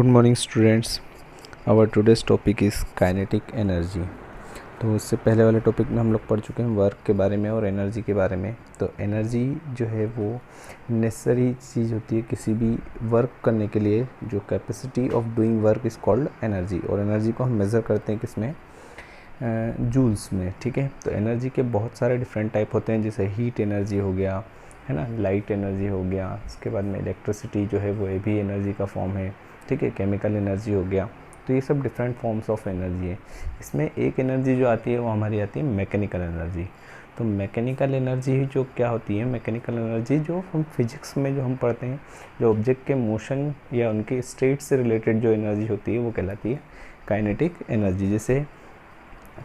Good morning students. Our today's topic is kinetic energy. तो उससे पहले वाले टॉपिक में हम लोग पढ़ चुके हैं वर्क के बारे में और एनर्जी के बारे में। तो एनर्जी जो है वो नेसेसरी चीज़ होती है किसी भी वर्क करने के लिए। जो capacity of doing work is called energy, और एनर्जी को हम मेज़र करते हैं किसमें, जूल्स में। ठीक है, तो एनर्जी के बहुत सारे डिफरेंट टाइप होते हैं, जैसे हीट एनर्जी हो गया, है ना, लाइट एनर्जी हो गया, इसके बाद में इलेक्ट्रिसिटी जो है वो ये भी एनर्जी का फॉर्म है। ठीक है, केमिकल एनर्जी हो गया। तो ये सब डिफरेंट फॉर्म्स ऑफ एनर्जी है। इसमें एक एनर्जी जो आती है वो हमारी आती है मैकेनिकल एनर्जी। तो मैकेनिकल एनर्जी जो क्या होती है, मैकेनिकल एनर्जी जो हम फिजिक्स में जो हम पढ़ते हैं, जो ऑब्जेक्ट के मोशन या उनके स्टेट से रिलेटेड जो एनर्जी होती है वो कहलाती है काइनेटिक एनर्जी। जैसे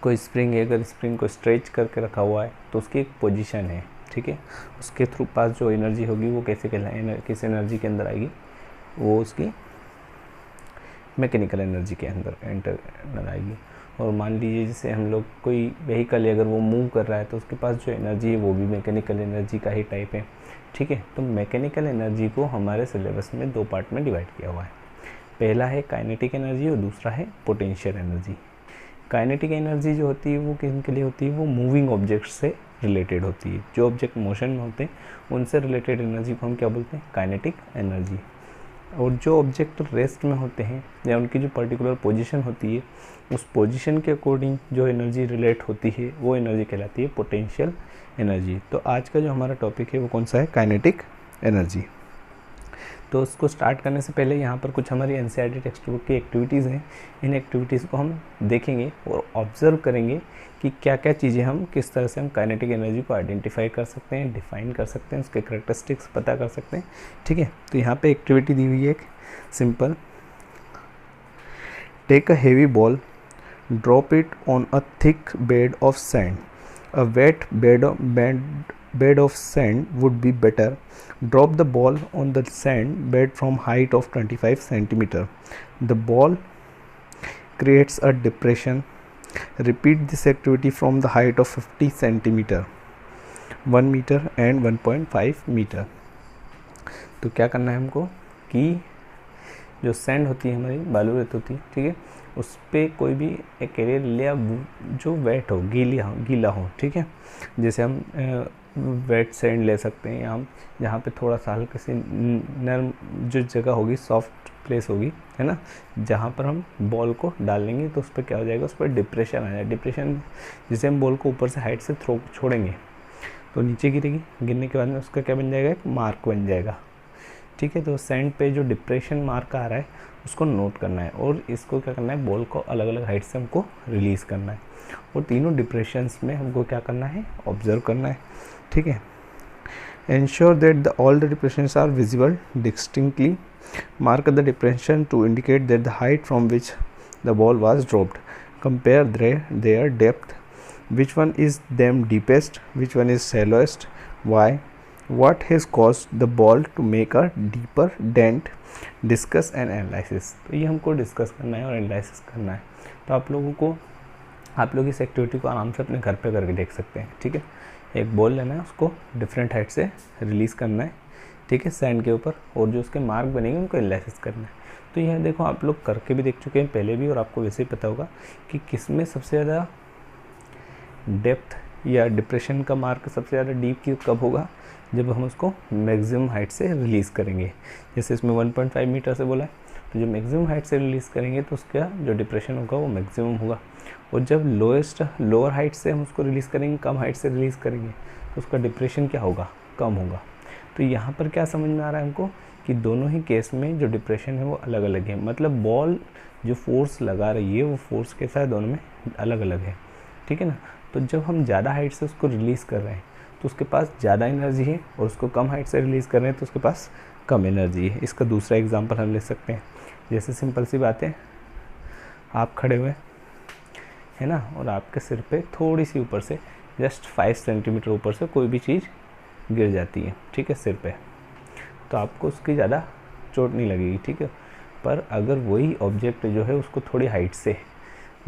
कोई स्प्रिंग है, अगर स्प्रिंग को स्ट्रेच करके रखा हुआ है तो उसकी एक पोजीशन है। ठीक है, उसके थ्रू पास जो एनर्जी होगी वो कैसे किस एनर्जी के अंदर आएगी, वो उसकी मैकेनिकल एनर्जी के अंदर एंटर आएगी। और मान लीजिए जैसे हम लोग कोई व्हीकल है, अगर वो मूव कर रहा है तो उसके पास जो एनर्जी है वो भी मैकेनिकल एनर्जी का ही टाइप है। ठीक है, तो मैकेनिकल एनर्जी को हमारे सिलेबस में दो पार्ट में डिवाइड किया हुआ है। पहला है काइनेटिक एनर्जी और दूसरा है पोटेंशियल एनर्जी। काइनेटिक एनर्जी जो होती है वो किन लिए होती है, वो मूविंग ऑब्जेक्ट से रिलेटेड होती है। जो ऑब्जेक्ट मोशन में होते हैं उनसे रिलेटेड एनर्जी को हम क्या बोलते हैं, काइनेटिक एनर्जी। और जो ऑब्जेक्ट रेस्ट में होते हैं या उनकी जो पर्टिकुलर पोजीशन होती है, उस पोजीशन के अकॉर्डिंग जो एनर्जी रिलेट होती है वो एनर्जी कहलाती है पोटेंशियल एनर्जी। तो आज का जो हमारा टॉपिक है वो कौन सा है, काइनेटिक एनर्जी। तो उसको स्टार्ट करने से पहले यहाँ पर कुछ हमारी एनसीईआरटी टेक्स्ट बुक की एक्टिविटीज़ हैं। इन एक्टिविटीज़ को हम देखेंगे और ऑब्ज़र्व करेंगे कि क्या क्या चीज़ें हम किस तरह से हम काइनेटिक एनर्जी को आइडेंटिफाई कर सकते हैं, डिफाइन कर सकते हैं, उसके करैक्टरिस्टिक्स पता कर सकते हैं। ठीक है, तो यहाँ पे एक्टिविटी दी हुई है एक simple, take a heavy ball, drop it on a thick bed of sand. A wet bed of sand would be better. Drop the ball on the sand bed from height of 25 centimeter. The ball creates a depression. Repeat this activity from the height of 50 centimeter, 1 meter and 1.5 meter. तो क्या करना है हमको कि जो sand होती है हमारी बालू रेत होती है, ठीक है, उस पर कोई भी एक एरिया लिया जो वेट हो, गीला हो। ठीक है, जैसे हम वेट सैंड ले सकते हैं, या हम जहाँ पे थोड़ा सा हल्का सी नरम जो जगह होगी, सॉफ्ट प्लेस होगी, है ना, जहाँ पर हम बॉल को डालेंगे तो उस पर क्या हो जाएगा, उस पर डिप्रेशन आ जाएगा। डिप्रेशन जिसे हम बॉल को ऊपर से हाइट से छोड़ेंगे तो नीचे गिरेगी, गिरने के बाद में उसका क्या बन जाएगा, एक मार्क बन जाएगा। ठीक है, तो सैंड पे जो डिप्रेशन मार्क आ रहा है उसको नोट करना है, और इसको क्या करना है, बॉल को अलग अलग हाइट से हमको रिलीज़ करना है, और तीनों डिप्रेशंस में हमको क्या करना है, ऑब्जर्व करना है। ठीक है, ensure that all the depressions are visible distinctly. Mark the depression to indicate that the height from which the ball was dropped. Compare their depth. Which one is them deepest, which one is shallowest, why, what has caused the ball to make a deeper dent. Discuss and analysis. तो ये हमको discuss करना है और analysis करना है। तो आप लोग इस एक्टिविटी को आराम से अपने घर पे करके देख सकते हैं। ठीक है, एक बॉल लेना है, उसको डिफरेंट हाइट से रिलीज़ करना है, ठीक है, सैंड के ऊपर, और जो उसके मार्क बनेंगे उनको एनालिसिस करना है। तो यह देखो आप लोग करके भी देख चुके हैं पहले भी, और आपको वैसे ही पता होगा कि किस में सबसे ज़्यादा डेप्थ या डिप्रेशन का मार्क सबसे ज़्यादा डीप कब होगा, जब हम उसको मैक्सिमम हाइट से रिलीज़ करेंगे। जैसे इसमें 1.5 मीटर से बोला है, तो जब मैक्सिमम हाइट से रिलीज़ करेंगे तो उसका जो डिप्रेशन होगा वो मैक्सिमम होगा, और जब लोअर हाइट से हम उसको रिलीज़ करेंगे, कम हाइट से रिलीज़ करेंगे, तो उसका डिप्रेशन क्या होगा, कम होगा। तो यहाँ पर क्या समझ में आ रहा है हमको कि दोनों ही केस में जो डिप्रेशन है वो अलग अलग है, मतलब बॉल जो फोर्स लगा रही है वो फोर्स के साथ दोनों में अलग अलग है। ठीक है ना, तो जब हम ज़्यादा हाइट से उसको रिलीज़ कर रहे हैं तो उसके पास ज़्यादा एनर्जी है, और उसको कम हाइट से रिलीज़ कर रहे हैं तो उसके पास कम एनर्जी है। इसका दूसरा एग्जांपल हम ले सकते हैं, जैसे सिंपल सी बात है, आप खड़े हुए है ना, और आपके सिर पे थोड़ी सी ऊपर से जस्ट 5 सेंटीमीटर ऊपर से कोई भी चीज़ गिर जाती है, ठीक है, सिर पे, तो आपको उसकी ज़्यादा चोट नहीं लगेगी। ठीक है, पर अगर वही ऑब्जेक्ट जो है उसको थोड़ी हाइट से,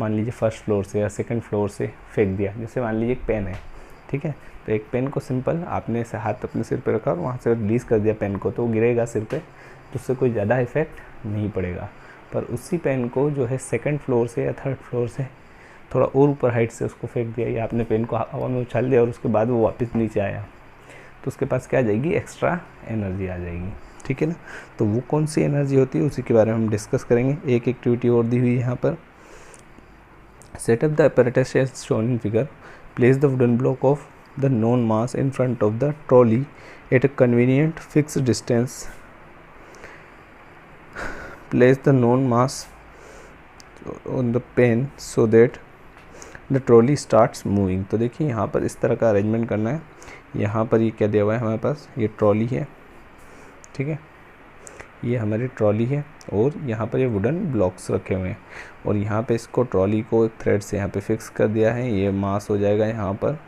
मान लीजिए फर्स्ट फ्लोर से या सेकंड फ्लोर से फेंक दिया, जैसे मान लीजिए एक पेन है, ठीक है, तो एक पेन को सिंपल आपने ऐसे हाथ अपने सिर पे रखा और वहाँ से रिलीज़ कर दिया पेन को, तो वो गिरेगा सिर पे, तो उससे कोई ज़्यादा इफेक्ट नहीं पड़ेगा। पर उसी पेन को जो है सेकंड फ्लोर से या थर्ड फ्लोर से थोड़ा और ऊपर हाइट से उसको फेंक दिया, या आपने पेन को हवा में उछाल दिया और उसके बाद वो वापस नीचे आया, तो उसके पास क्या आ जाएगी, एक्स्ट्रा एनर्जी आ जाएगी। ठीक है ना। तो वो कौन सी एनर्जी होती है उसी के बारे में हम डिस्कस करेंगे। एक एक्टिविटी और दी हुई है यहाँ पर, setup the apparatus as shown in figure, place the wooden block of the known mass in front of the trolley at a convenient fixed distance, place the known mass on the pen so that the trolley starts moving। तो देखिए यहाँ पर इस तरह का arrangement करना है। यहाँ पर ये क्या दिया हुआ है हमारे पास, ये ट्रॉली है, ठीक है, ये हमारी ट्रॉली है और यहाँ पर ये वुडन ब्लॉक्स रखे हुए हैं और यहाँ पे इसको ट्रॉली को एक थ्रेड से यहाँ पे फिक्स कर दिया है। ये मास हो जाएगा यहाँ पर।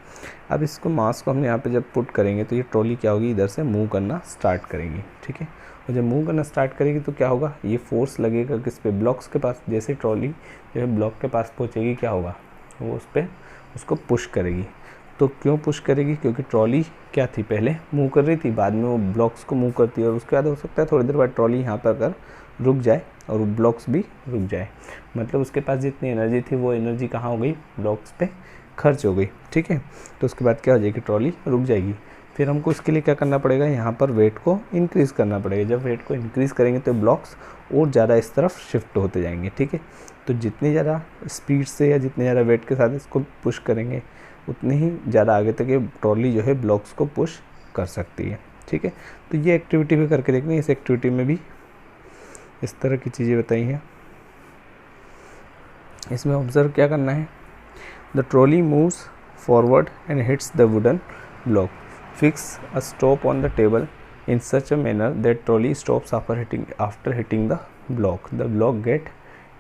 अब इसको मास को हम यहाँ पे जब पुट करेंगे तो ये ट्रॉली क्या होगी, इधर से मूव करना स्टार्ट करेगी। ठीक है, और जब मूव करना स्टार्ट करेगी तो क्या होगा, ये फोर्स लगेगा किस पे, ब्लॉक्स के पास। जैसे ट्रॉली जो है ब्लॉक के पास पहुँचेगी क्या होगा, वो उस पर उसको पुश करेगी। तो क्यों पुश करेगी, क्योंकि ट्रॉली क्या थी, पहले मूव कर रही थी, बाद में वो ब्लॉक्स को मूव करती है और उसके बाद हो सकता है थोड़ी देर बाद ट्रॉली यहाँ पर अगर रुक जाए और वो ब्लॉक्स भी रुक जाए, मतलब उसके पास जितनी एनर्जी थी वो एनर्जी कहाँ हो गई, ब्लॉक्स पे खर्च हो गई। ठीक है, तो उसके बाद क्या हो जाएगी, ट्रॉली रुक जाएगी। फिर हमको इसके लिए क्या करना पड़ेगा, यहाँ पर वेट को इंक्रीज़ करना पड़ेगा। जब वेट को इंक्रीज़ करेंगे तो ब्लॉक्स और ज़्यादा इस तरफ शिफ्ट होते जाएंगे। ठीक है, तो जितनी ज़्यादा स्पीड से या जितने ज़्यादा वेट के साथ इसको पुश करेंगे उतनी ही ज़्यादा आगे तक ये ट्रॉली जो है ब्लॉक्स को पुश कर सकती है। ठीक है, तो ये एक्टिविटी भी करके देखनी है। इस एक्टिविटी में भी इस तरह की चीज़ें बताई हैं। इसमें ऑब्जर्व क्या करना है, the trolley moves forward and hits the wooden block, fix a stop on the table in such a manner that trolley stops after hitting the block get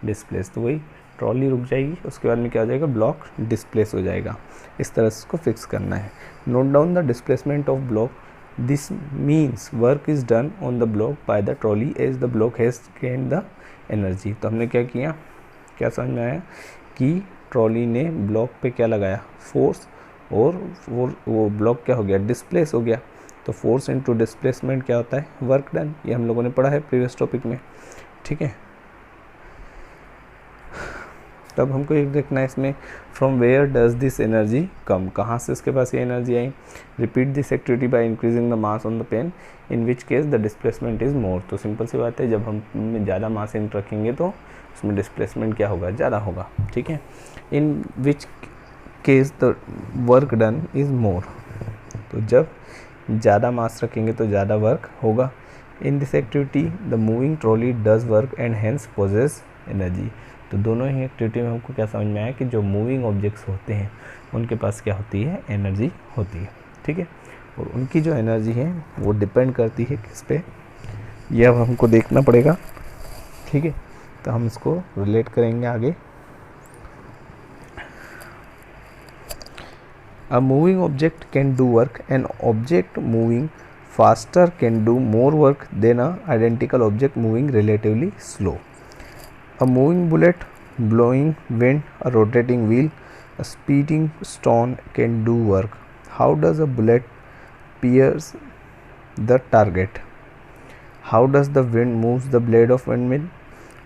displace. तो वही ट्रॉली रुक जाएगी, उसके बाद में क्या हो जाएगा, ब्लॉक डिस्प्लेस हो जाएगा। इस तरह से इसको फिक्स करना है। Note down the displacement of block, this means work is done on the block by the trolley as the block has gain the energy. तो हमने क्या किया, क्या समझ में आया कि ट्रॉली ने ब्लॉक पे क्या लगाया, फोर्स, और वो ब्लॉक क्या हो गया, डिस्प्लेस हो गया। तो फोर्स इनटू डिस्प्लेसमेंट क्या होता है, वर्क डन। ये हम लोगों ने पढ़ा है प्रीवियस टॉपिक में। ठीक है, तब हमको एक देखना है इसमें, from where does this energy come, कहाँ से इसके पास ये एनर्जी आई। Repeat this activity by increasing the mass on the pen in which case the displacement is more. तो सिंपल सी बात है, जब हम ज़्यादा मास इन रखेंगे तो उसमें डिस्प्लेसमेंट क्या होगा, ज़्यादा होगा। ठीक है, in which case the work done is more, तो जब ज़्यादा मास रखेंगे तो ज़्यादा वर्क होगा। In this activity the moving trolley does work and hence possess energy. तो दोनों ही एक्टिविटी में हमको क्या समझ में आया कि जो मूविंग ऑब्जेक्ट्स होते हैं उनके पास क्या होती है, एनर्जी होती है। ठीक है, और उनकी जो एनर्जी है वो डिपेंड करती है किस पे, ये अब हमको देखना पड़ेगा। ठीक है, तो हम इसको रिलेट करेंगे आगे। A moving object can do work. An object moving faster can do more work than a identical object moving relatively slow. A moving bullet, blowing wind, a rotating wheel, a speeding stone can do work. How does a bullet pierce the target? How does the wind moves the blade of windmill?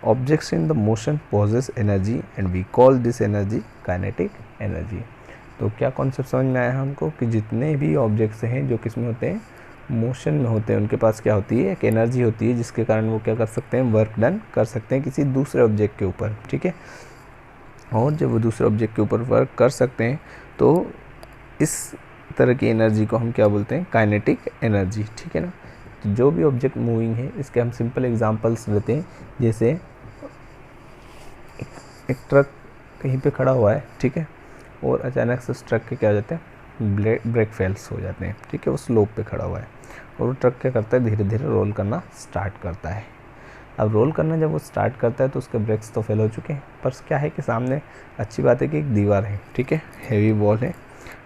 Objects in the motion possess energy and we call this energy kinetic energy. तो क्या concept समझ में आया हमको कि जितने भी objects हैं जो किस में होते हैं, मोशन में होते हैं, उनके पास क्या होती है, एक एनर्जी होती है जिसके कारण वो क्या कर सकते हैं, वर्क डन कर सकते हैं किसी दूसरे ऑब्जेक्ट के ऊपर। ठीक है, और जब वो दूसरे ऑब्जेक्ट के ऊपर वर्क कर सकते हैं तो इस तरह की एनर्जी को हम क्या बोलते हैं, काइनेटिक एनर्जी। ठीक है ना, तो जो भी ऑब्जेक्ट मूविंग है इसके हम सिंपल एग्जांपल्स लेते हैं। जैसे एक ट्रक कहीं पे खड़ा हुआ है, ठीक है, और अचानक से उस ट्रक के क्या हो जाते हैं, ब्रेक फेल्स हो जाते हैं। ठीक है, वो स्लोप पे खड़ा हुआ है और वो ट्रक क्या करता है, धीरे धीरे रोल करना स्टार्ट करता है। अब रोल करना जब वो स्टार्ट करता है तो उसके ब्रेक्स तो फेल हो चुके हैं, पर क्या है कि सामने अच्छी बात है कि एक दीवार है, ठीक है, हैवी वॉल है,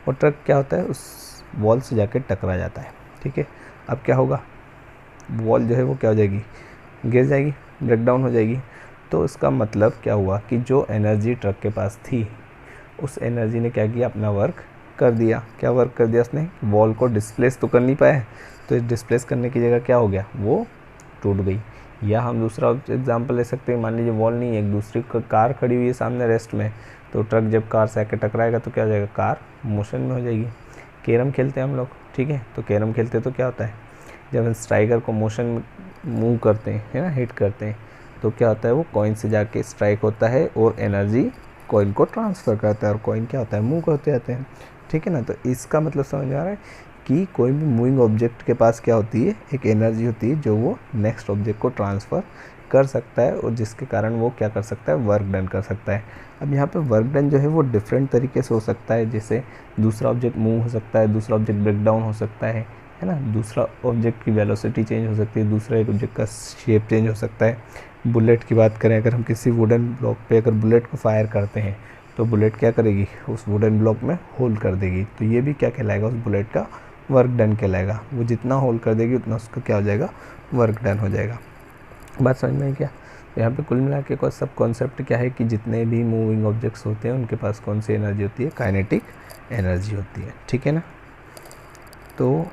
और ट्रक क्या होता है उस वॉल से जाके टकरा जाता है। ठीक है, अब क्या होगा, वॉल जो है वो क्या हो जाएगी, गिर जाएगी, ब्रेक डाउन हो जाएगी। तो इसका मतलब क्या हुआ कि जो एनर्जी ट्रक के पास थी उस एनर्जी ने क्या किया, अपना वर्क कर दिया। क्या वर्क कर दिया उसने, वॉल को डिस्प्लेस तो कर नहीं पाया, तो इस डिस्प्लेस करने की जगह क्या हो गया, वो टूट गई। या हम दूसरा एग्जांपल ले सकते हैं, मान लीजिए वॉल नहीं है, एक दूसरी कार खड़ी हुई है सामने रेस्ट में, तो ट्रक जब कार से आके टकराएगा तो क्या हो जाएगा, कार मोशन में हो जाएगी। कैरम खेलते हैं हम लोग, ठीक है, तो कैरम खेलते तो क्या होता है, जब हम स्ट्राइकर को मोशन में मूव करते हैं, है ना, हिट करते हैं, तो क्या होता है, वो कॉइन से जाके स्ट्राइक होता है और एनर्जी कॉइन को ट्रांसफ़र करता है, और कॉइन क्या होता है, मूव करते रहते हैं, ठीक है ना। तो इसका मतलब समझ में आ रहा है कि कोई भी मूविंग ऑब्जेक्ट के पास क्या होती है, एक एनर्जी होती है जो वो नेक्स्ट ऑब्जेक्ट को ट्रांसफ़र कर सकता है, और जिसके कारण वो क्या कर सकता है, वर्क डन कर सकता है। अब यहाँ पे वर्क डन जो है वो डिफरेंट तरीके से हो सकता है, जैसे दूसरा ऑब्जेक्ट मूव हो सकता है, दूसरा ऑब्जेक्ट ब्रेक डाउन हो सकता है ना, दूसरा ऑब्जेक्ट की वेलोसिटी चेंज हो सकती है, दूसरा एक ऑब्जेक्ट का शेप चेंज हो सकता है। बुलेट की बात करें, अगर हम किसी वुडन ब्लॉक पे अगर बुलेट को फायर करते हैं तो बुलेट क्या करेगी, उस वुडन ब्लॉक में होल कर देगी, तो ये भी क्या कहलाएगा, उस बुलेट का वर्क डन कहलाएगा। वो जितना होल कर देगी उतना उसका क्या हो जाएगा, वर्क डन हो जाएगा। बात समझ में आई क्या। तो यहाँ पे कुल मिला के सब कॉन्सेप्ट क्या है कि जितने भी मूविंग ऑब्जेक्ट्स होते हैं उनके पास कौन सी एनर्जी होती है, काइनेटिक एनर्जी होती है, ठीक है ना। तो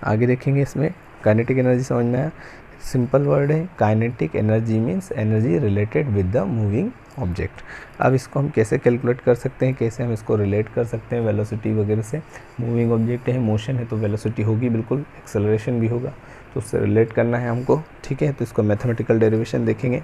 आगे देखेंगे इसमें काइनेटिक एनर्जी समझ में आया। सिंपल वर्ड है, kinetic energy means energy related with the moving object. अब इसको हम कैसे कैलकुलेट कर सकते हैं, कैसे हम इसको रिलेट कर सकते हैं वेलोसिटी वगैरह से। मूविंग ऑब्जेक्ट है, मोशन है, तो वेलोसिटी होगी बिल्कुल, एक्सेलरेशन भी होगा, तो उससे रिलेट करना है हमको, ठीक है। तो इसको मैथमेटिकल डेरिवेशन देखेंगे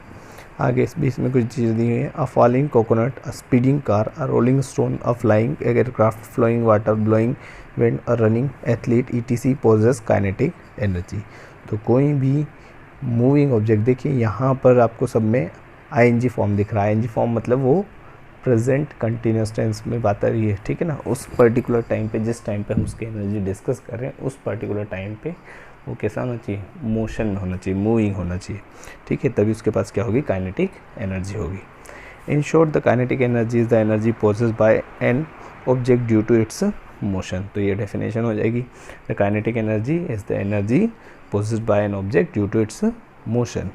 आगे। इस बीच में कुछ चीज़ दी हुई है, a falling coconut, a speeding car, a rolling stone, a flying aircraft, flowing water, blowing wind, a running athlete ETC possess kinetic energy. तो कोई भी मूविंग ऑब्जेक्ट, देखिए यहाँ पर आपको सब में ING फॉर्म दिख रहा है। ING फॉर्म मतलब वो प्रेजेंट कंटिन्यूस टेंस में बात आ रही है, ठीक है ना। उस पर्टिकुलर टाइम पे, जिस टाइम पे हम उसकी एनर्जी डिस्कस कर रहे हैं, उस पर्टिकुलर टाइम पे वो कैसा होना चाहिए, मोशन में होना चाहिए, मूविंग होना चाहिए, ठीक है, तभी उसके पास क्या होगी, काइनेटिक एनर्जी होगी। In short the kinetic energy is the energy possessed by an object due to its motion. तो ये डेफिनेशन हो जाएगी, the kinetic energy is the energy possessed by an object due to its motion.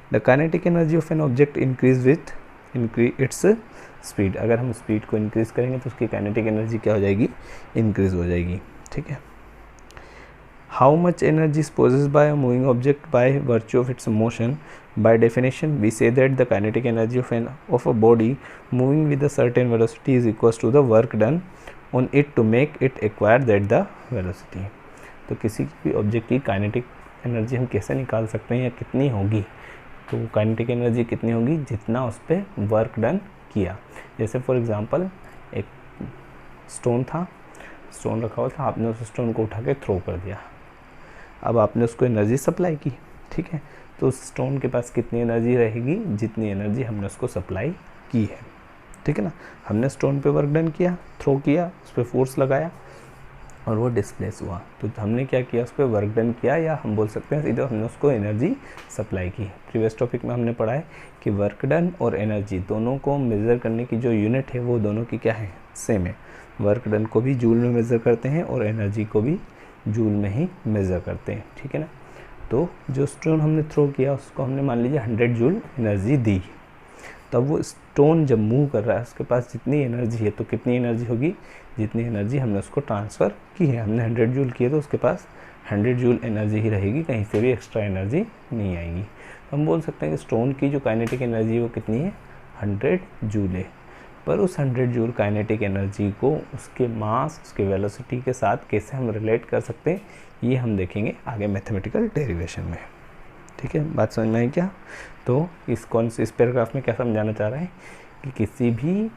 The kinetic energy of an object increase with its speed. अगर हम speed को increase करेंगे तो उसकी काइनेटिक एनर्जी क्या हो जाएगी, इंक्रीज हो जाएगी, ठीक है। How much energy is possessed by a moving object by virtue of its motion? By definition, we say that the kinetic energy of a body moving with a certain velocity is equals to the work done on it to make it acquire that the velocity. तो किसी भी object की kinetic energy हम कैसे निकाल सकते हैं या कितनी होगी, तो काइनेटिक एनर्जी कितनी होगी, जितना उस पर वर्क डन किया। जैसे फॉर एग्जांपल एक स्टोन था, स्टोन रखा हुआ था, आपने उस स्टोन को उठा के थ्रो कर दिया, अब आपने उसको एनर्जी सप्लाई की, ठीक है, तो उस स्टोन के पास कितनी एनर्जी रहेगी, जितनी एनर्जी हमने उसको सप्लाई की है, ठीक है ना। हमने स्टोन पे वर्क डन किया, थ्रो किया, उस पर फोर्स लगाया और वो डिस्प्लेस हुआ, तो हमने क्या किया, उस पर वर्क डन किया, या हम बोल सकते हैं सीधे हमने उसको एनर्जी सप्लाई की। प्रीवियस टॉपिक में हमने पढ़ा है कि वर्क डन और एनर्जी दोनों को मेज़र करने की जो यूनिट है वो दोनों की क्या है, सेम है। वर्क डन को भी जूल में मेज़र करते हैं और एनर्जी को भी जूल में ही मेज़र करते हैं, ठीक है ना। तो जो स्टोन हमने थ्रो किया उसको हमने मान लीजिए 100 जूल एनर्जी दी, तब वो स्टोन जब मूव कर रहा है उसके पास जितनी एनर्जी है, तो कितनी एनर्जी होगी, जितनी एनर्जी हमने उसको ट्रांसफ़र की है। हमने 100 जूल किए तो उसके पास 100 जूल एनर्जी ही रहेगी, कहीं से भी एक्स्ट्रा एनर्जी नहीं आएगी। तो हम बोल सकते हैं कि स्टोन की जो काइनेटिक एनर्जी है वो कितनी है, 100 जूल है। पर उस 100 जूल काइनेटिक एनर्जी को उसके मास, उसके वेलोसिटी के साथ कैसे हम रिलेट कर सकते हैं, ये हम देखेंगे आगे मैथमेटिकल डेरिवेशन में, ठीक है। बात समझ में आई क्या। तो इस पैराग्राफ में क्या समझाना चाह रहा है कि किसी भी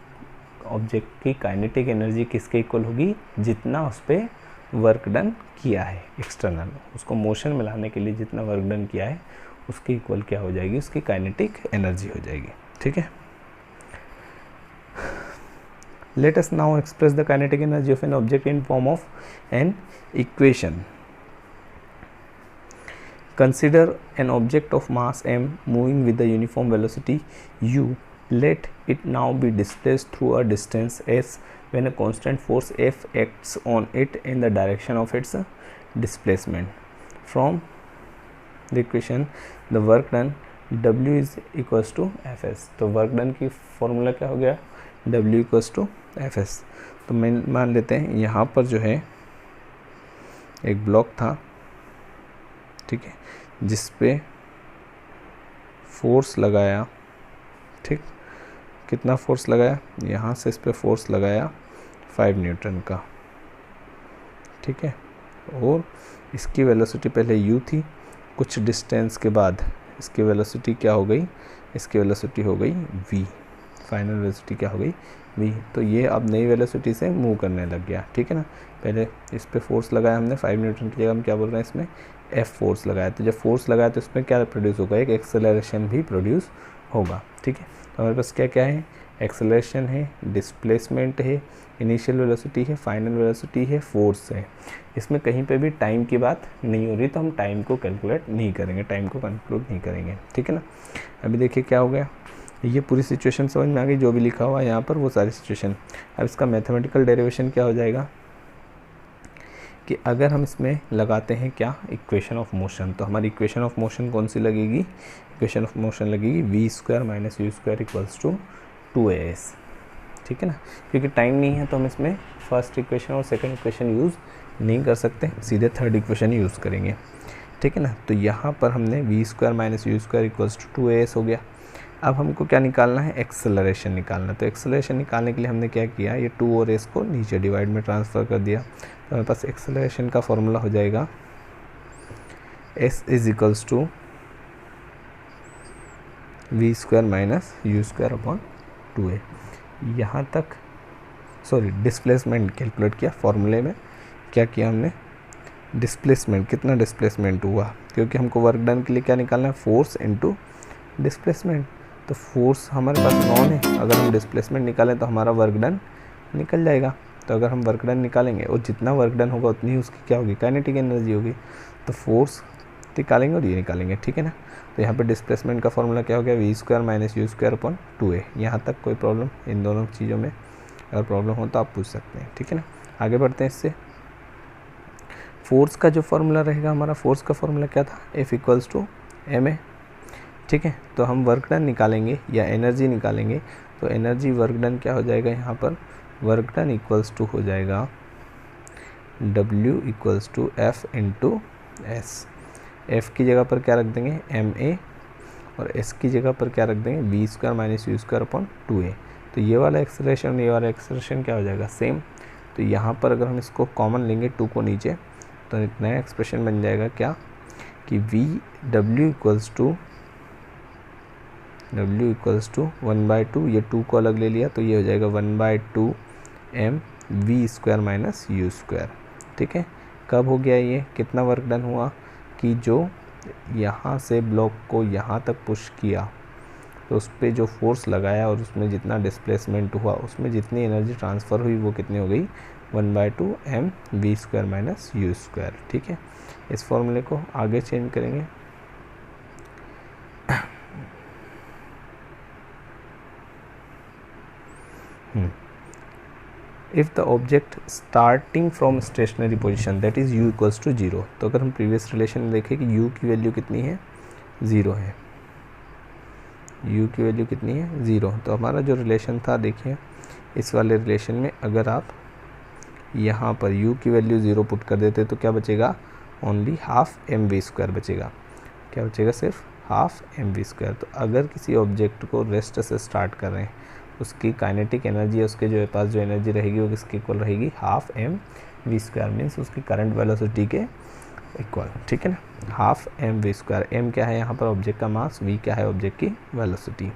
ऑब्जेक्ट की काइनेटिक एनर्जी किसके इक्वल होगी, जितना उस पर वर्क डन किया है एक्सटर्नल, उसको मोशन में लाने के लिए जितना वर्क डन किया है उसके इक्वल क्या हो जाएगी, उसकी काइनेटिक एनर्जी हो जाएगी, ठीक है। Let us now express the kinetic energy of an object in form of an equation. Consider an object of mass m moving with the uniform velocity u. Let it now be displaced through a distance s when a constant force F acts on it in the direction of its displacement. From the equation, the work done W is equals to Fs. तो work done की formula क्या हो गया, W equals to Fs। तो मान लेते हैं यहाँ पर जो है एक ब्लॉक था, ठीक है, जिस पे फोर्स लगाया, ठीक, कितना फोर्स लगाया, यहाँ से इस पे फोर्स लगाया 5 न्यूटन का, ठीक है, और इसकी वेलोसिटी पहले u थी, कुछ डिस्टेंस के बाद इसकी वेलोसिटी क्या हो गई, इसकी वेलोसिटी हो गई v, फाइनल वेलोसिटी क्या हो गई v। तो ये अब नई वेलोसिटी से मूव करने लग गया, ठीक है ना। पहले इस पे फोर्स लगाया हमने 5 न्यूटन की जगह हम क्या बोल रहे हैं, इसमें f फोर्स लगाया। तो जब फोर्स लगाया तो इसमें क्या प्रोड्यूस होगा, एक एक्सेलरेशन भी प्रोड्यूस होगा, ठीक है। तो हमारे पास क्या क्या है, एक्सेलरेशन है, डिस्प्लेसमेंट है, इनिशियल वेलोसिटी है, फाइनल वेलोसिटी है, फोर्स है। इसमें कहीं पे भी टाइम की बात नहीं हो रही, तो हम टाइम को कैलकुलेट नहीं करेंगे, टाइम को कंक्लूड नहीं करेंगे, ठीक है ना। अभी देखिए क्या हो गया, ये पूरी सिचुएशन समझ में आ गई, जो भी लिखा हुआ है यहाँ पर वो सारी सिचुएशन। अब इसका मैथमेटिकल डेरिवेशन क्या हो जाएगा कि अगर हम इसमें लगाते हैं क्या, इक्वेशन ऑफ मोशन, तो हमारी इक्वेशन ऑफ मोशन कौन सी लगेगी, इक्वेशन ऑफ मोशन लगेगी v² - u² = 2as, ठीक है ना। क्योंकि टाइम नहीं है तो हम इसमें फर्स्ट इक्वेशन और सेकंड इक्वेशन यूज़ नहीं कर सकते, सीधे थर्ड इक्वेशन यूज़ करेंगे, ठीक है ना। तो यहाँ पर हमने v² - u² = 2as हो गया। अब हमको क्या निकालना है, एक्सेलरेशन निकालना। तो एक्सेलरेशन निकालने के लिए हमने क्या किया, ये 2 और s को नीचे डिवाइड में ट्रांसफ़र कर दिया। तो हमारे पास एक्सेलरेशन का फॉर्मूला हो जाएगा s = v² - u² / 2a। यहाँ तक सॉरी डिस्प्लेसमेंट कैलकुलेट किया, फॉर्मूले में क्या किया हमने, डिस्प्लेसमेंट, कितना डिस्प्लेसमेंट हुआ, क्योंकि हमको वर्क डन के लिए क्या निकालना है, फोर्स इनटू डिस्प्लेसमेंट। तो फोर्स हमारे पास नॉन है, अगर हम डिस्प्लेसमेंट निकालें तो हमारा वर्क डन निकल जाएगा। तो अगर हम वर्क डन निकालेंगे और जितना वर्क डन होगा उतनी उसकी क्या होगी, काइनेटिक एनर्जी होगी। तो फोर्स निकालेंगे और ये निकालेंगे, ठीक है ना। तो यहाँ पे डिस्प्लेसमेंट का फॉर्मूला क्या हो गया, v² - u² / 2a। यहाँ तक कोई प्रॉब्लम, इन दोनों चीज़ों में अगर प्रॉब्लम हो तो आप पूछ सकते हैं, ठीक है ना। आगे बढ़ते हैं इससे। फोर्स का जो फॉर्मूला रहेगा हमारा, फोर्स का फॉर्मूला क्या था, F = ma, ठीक है। तो हम वर्क डन निकालेंगे या एनर्जी निकालेंगे, तो एनर्जी वर्क डन क्या हो जाएगा, यहाँ पर वर्क डन = हो जाएगा W = F × S। F की जगह पर क्या रख देंगे, ma, और S की जगह पर क्या रख देंगे, v² - u² / 2a। तो ये वाला एक्सेलरेशन, ये वाला एक्सेलरेशन क्या हो जाएगा, सेम। तो यहाँ पर अगर हम इसको कॉमन लेंगे 2 को नीचे, तो एक नया एक्सप्रेशन बन जाएगा क्या, कि W = 1/2, ये 2 को अलग ले लिया तो ये हो जाएगा 1/2 m v² - u², ठीक है। कब हो गया ये, कितना वर्क डन हुआ कि जो यहाँ से ब्लॉक को यहाँ तक पुश किया, तो उस पर जो फोर्स लगाया और उसमें जितना डिस्प्लेसमेंट हुआ, उसमें जितनी एनर्जी ट्रांसफ़र हुई वो कितनी हो गई, 1/2 m v² - u², ठीक है। इस फॉर्मूले को आगे चेंज करेंगे, if the object starting from stationary position that is u = 0। तो अगर हम प्रीवियस रिलेशन में देखें कि u की वैल्यू कितनी है, 0 है, u की वैल्यू कितनी है, 0। तो हमारा जो रिलेशन था, देखिए इस वाले रिलेशन में अगर आप यहाँ पर u की वैल्यू 0 पुट कर देते तो क्या बचेगा, ओनली ½ mv² बचेगा। क्या बचेगा, सिर्फ ½ mv²। तो अगर किसी ऑब्जेक्ट को रेस्ट से स्टार्ट कर रहे हैं, उसकी काइनेटिक एनर्जी, उसके जो पास जो एनर्जी रहेगी वो किसके इक्वल रहेगी, ½ mv², मीन्स उसकी करंट वेलोसिटी के इक्वल, ठीक है ना, ½ mv²। m क्या है यहाँ पर, ऑब्जेक्ट का मास, v क्या है, ऑब्जेक्ट की वेलोसिटी,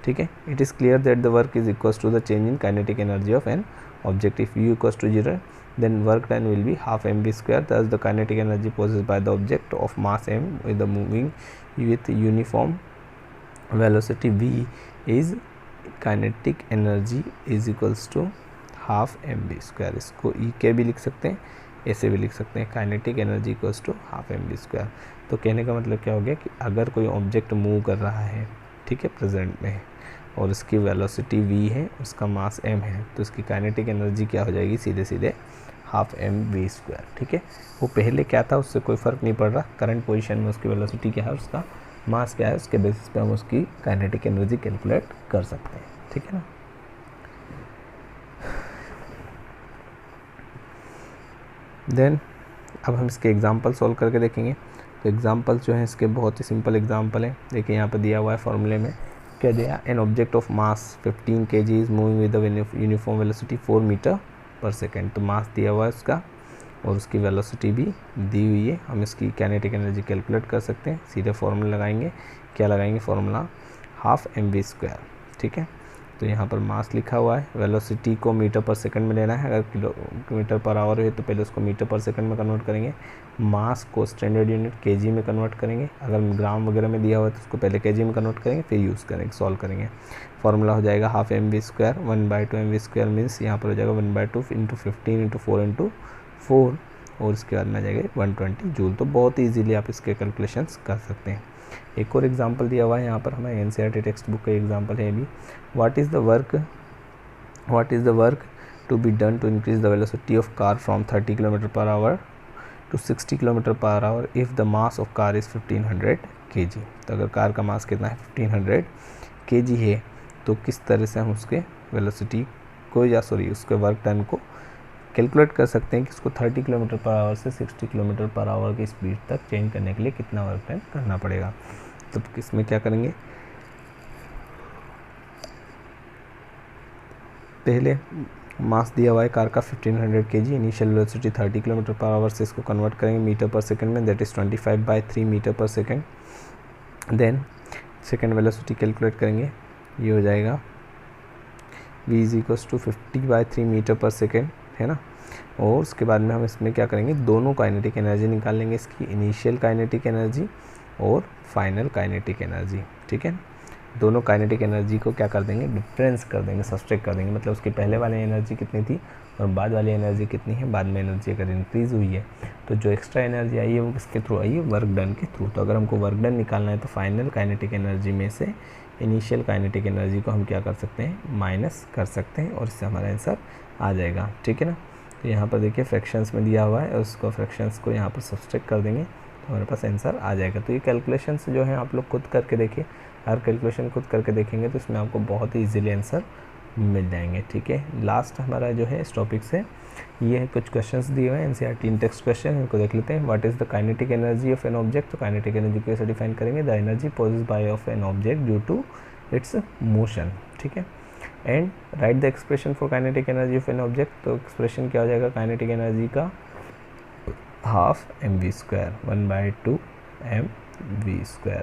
ठीक है। It is clear that the work is equal to the change in kinetic energy of an object. If u = 0, then work done will be ½ mv². Thus the kinetic energy possessed by the object of mass m with the moving with uniform velocity v is kinetic energy is equals to ½ mv²। इसको e के भी लिख सकते हैं, ऐसे भी लिख सकते हैं, kinetic energy equals to ½ mv²। तो कहने का मतलब क्या हो गया कि अगर कोई ऑब्जेक्ट मूव कर रहा है, ठीक है, प्रेजेंट में, और इसकी वेलोसिटी v है, उसका मास m है, तो इसकी काइनेटिक एनर्जी क्या हो जाएगी, सीधे सीधे ½ mv², ठीक है। वो पहले क्या था उससे कोई फ़र्क नहीं पड़ रहा, करंट पोजीशन में उसकी वेलोसिटी क्या है, उसका मास क्या है, उसके बेसिस पे हम उसकी काइनेटिक एनर्जी कैलकुलेट कर सकते हैं, ठीक है ना। देन अब हम इसके एग्जांपल सॉल्व करके देखेंगे। तो एग्जांपल जो है इसके बहुत ही सिंपल एग्जांपल है। देखिए यहाँ पर दिया हुआ है फॉर्मूले में क्या दिया, an object of mass 15 kg is moving with the uniform velocity 4 metre पर सेकेंड। तो मास दिया हुआ है उसका और उसकी वेलोसिटी भी दी हुई है। हम इसकी काइनेटिक एनर्जी कैलकुलेट कर सकते हैं, सीधे फॉर्मूला लगाएंगे। क्या लगाएंगे फॉर्मूला, हाफ mv²। ठीक है, तो यहाँ पर मास लिखा हुआ है, वेलोसिटी को मीटर पर सेकंड में लेना है। अगर किलोमीटर पर आवर है तो पहले उसको मीटर पर सेकंड में कन्वर्ट करेंगे, मास को स्टैंडर्ड यूनिट केजी में कन्वर्ट करेंगे। अगर ग्राम वगैरह में दिया हुआ है तो उसको पहले केजी में कन्वर्ट करेंगे, फिर यूज़ करेंगे, सॉल्व करेंगे। फॉर्मूला हो जाएगा हाफ mv², 1/2 mv² मीन्स यहाँ पर हो जाएगा 1/2 × 15 × 4 × 4 और इसके बाद में आ जाएगा 120 जूल। तो बहुत ही ईजिली आप इसके कैलकुलेशंस कर सकते हैं। एक और एग्जांपल दिया हुआ है यहाँ पर, हमें एनसीईआरटी टेक्स्ट बुक का एग्जांपल है भी। What is the work to be done to increase the velocity of car from 30 km/h to 60 km/h if the mass of car is 1500 kg। तो अगर कार का मास कितना है 1500 kg है तो किस तरह से हम उसके वेलोसिटी को उसके वर्क डन को कैलकुलेट कर सकते हैं कि इसको 30 km/h से 60 km/h की स्पीड तक चेंज करने के लिए कितना वर्क डन करना पड़ेगा। तो इसमें क्या करेंगे, पहले मास दिया हुआ है कार का 1500 kg, इनिशियल वेलोसिटी 30 km/h से इसको कन्वर्ट करेंगे मीटर पर सेकंड में, दैट इज़ 25/3 मीटर पर second. Then second velocity calculate करेंगे, ये हो जाएगा v = 50/3 मीटर पर सेकंड, है ना। और उसके बाद में हम इसमें क्या करेंगे, दोनों काइनेटिक एनर्जी निकाल लेंगे, इसकी इनिशियल काइनेटिक एनर्जी और फाइनल काइनेटिक एनर्जी। ठीक है, दोनों काइनेटिक एनर्जी को क्या कर देंगे, डिफरेंस कर देंगे, सब्सट्रैक्ट कर देंगे। मतलब उसकी पहले वाली एनर्जी कितनी थी और बाद वाली एनर्जी कितनी है। बाद में एनर्जी अगर इंक्रीज़ हुई है तो जो एक्स्ट्रा एनर्जी आई है वो किसके थ्रू आई है, वर्क डन के थ्रू। तो अगर हमको वर्क डन निकालना है तो फाइनल काइनेटिक एनर्जी में से इनिशियल काइनेटिक एनर्जी को हम क्या कर सकते हैं, माइनस कर सकते हैं और इससे हमारा आंसर आ जाएगा। ठीक है ना। तो यहाँ पर देखिए फ्रैक्शंस में दिया हुआ है और उसको फ्रैक्शंस को यहाँ पर सब्सट्रैक्ट कर देंगे तो हमारे पास आंसर आ जाएगा। तो ये कैलकुलेशंस जो हैं आप लोग खुद करके देखिए, हर कैलकुलेशन खुद करके देखेंगे तो इसमें आपको बहुत ही ईजिली आंसर मिल जाएंगे। ठीक है, लास्ट हमारा जो है इस टॉपिक से ये है, कुछ क्वेश्चंस दिए हुए हैं एनसीईआरटी इन टेक्स्ट क्वेश्चन, इनको देख लेते हैं। What is the kinetic energy of an object. तो काइनेटिक एनर्जी कैसे डिफाइन करेंगे, the energy possessed by of an object due to its motion. ठीक है, and write the expression for kinetic energy of an object. तो expression क्या हो जाएगा kinetic energy का, हाफ mv², 1/2 mv²।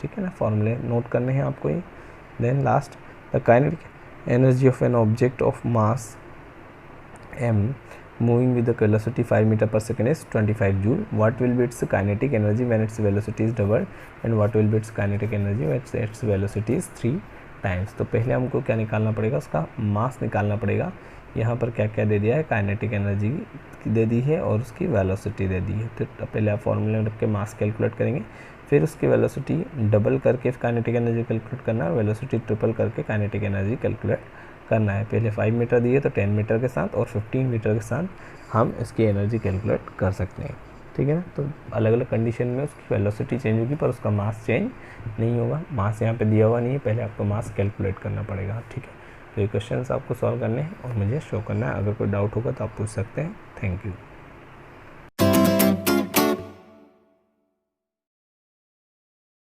ठीक है ना, फॉर्मूले नोट करने हैं आपको ये। Then last, the kinetic energy of an object of mass m moving with the velocity 5 meter per second is 25 joule. What will be its kinetic energy when its velocity is doubled, and what will be its kinetic energy when its velocity is 3 times। तो पहले हमको क्या निकालना पड़ेगा, उसका मास निकालना पड़ेगा। यहाँ पर क्या क्या दे दिया है, काइनेटिक एनर्जी दे दी है और उसकी वेलोसिटी दे दी है। तो पहले आप फॉर्मूले में रख के मास कैलकुलेट करेंगे, फिर उसकी वेलोसिटी डबल करके काइनेटिक एनर्जी कैलकुलेट करना है, वेलोसिटी ट्रिपल करके काइनेटिक एनर्जी कैलकुलेट करना है। पहले 5 मीटर दिए तो 10 मीटर के साथ और 15 मीटर के साथ हम इसकी एनर्जी कैलकुलेट कर सकते हैं। ठीक है ना, तो अलग अलग कंडीशन में उसकी वेलोसिटी चेंज होगी पर उसका मास चेंज नहीं होगा। मास यहाँ पे दिया हुआ नहीं है, पहले आपको मास कैलकुलेट करना पड़ेगा। ठीक है, तो ये क्वेश्चन आपको सॉल्व करने हैं और मुझे शो करना है। अगर कोई डाउट होगा तो आप पूछ सकते हैं। Thank you.